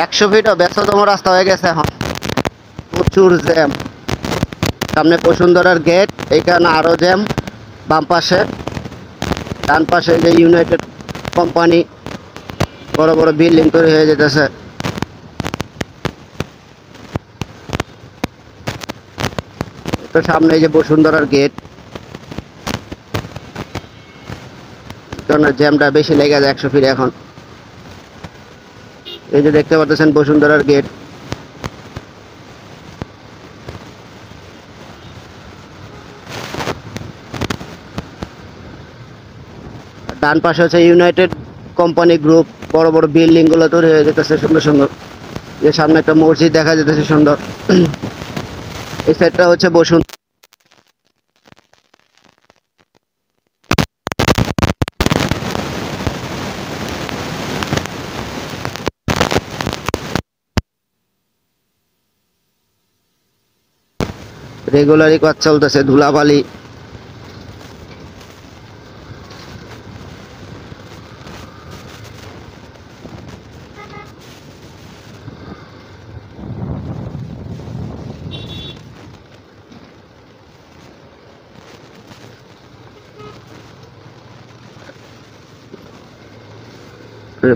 100 ফিটও ব্যস্ততম রাস্তা হয়ে গেছে এখন, প্রচুর জ্যাম। সামনে বসুন্ধরার গেট, এইখানে আরো জ্যাম। বাম পাশে, ডান পাশে যে ইউনাইটেড কোম্পানি, বড় বড় বিল্ডিং তৈরি হয়ে যেতেছে। তো সামনে এই যে বসুন্ধরার গেট, জ্যামটা বেশি লেগে যায় 100 ফিট এখন। এই যে দেখতে পাচ্ছেন বসুন্ধরার গেট। ডান পাশে হচ্ছে ইউনাইটেড কোম্পানি গ্রুপ, বড় বড় বিল্ডিং গুলো তৈরি হয়ে যেতেছে সুন্দর সুন্দর। যে সামনে একটা মসজিদ দেখা যেতেছে সুন্দর। এই সাইডটা হচ্ছে বসুন্ধরা। রেগুলারই কাজ চলতেছে, ধুলাবালি।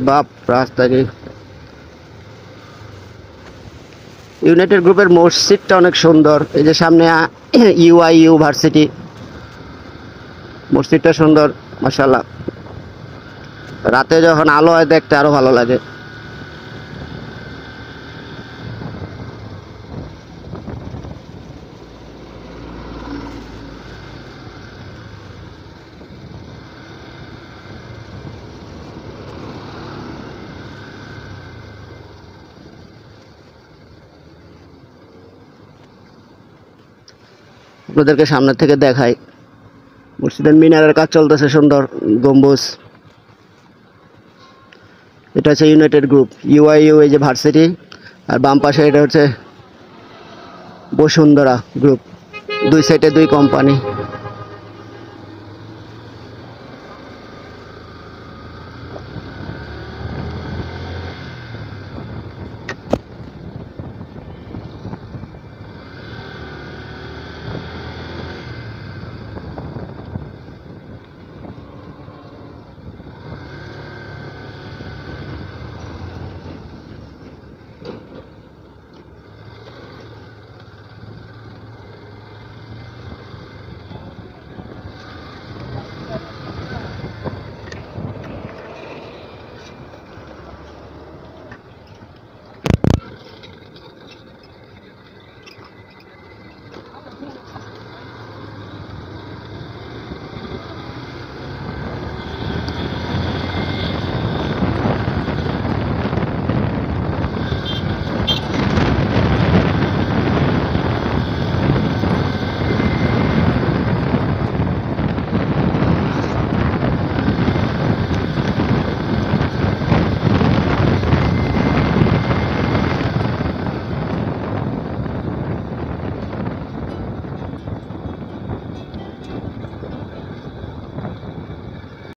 বাপ রাস্তা কি! ইউনাইটেড গ্রুপের মসজিদটা অনেক সুন্দর। এই যে সামনে ইউআইইউ ভার্সিটি, মসজিদটা সুন্দর মাশাআল্লাহ। রাতে যখন আলো হয় দেখতে আরো ভালো লাগে। আপনাদেরকে সামনে থেকে দেখাই, মসজিদের মিনারের কাজ চলতেছে সুন্দর, গম্বুজ। এটা হচ্ছে ইউনাইটেড গ্রুপ, ইউআইইউ এই যে ভার্সিটি, আর বাম পাশে এটা হচ্ছে বসুন্ধরা গ্রুপ। দুই সাইডে দুই কোম্পানি।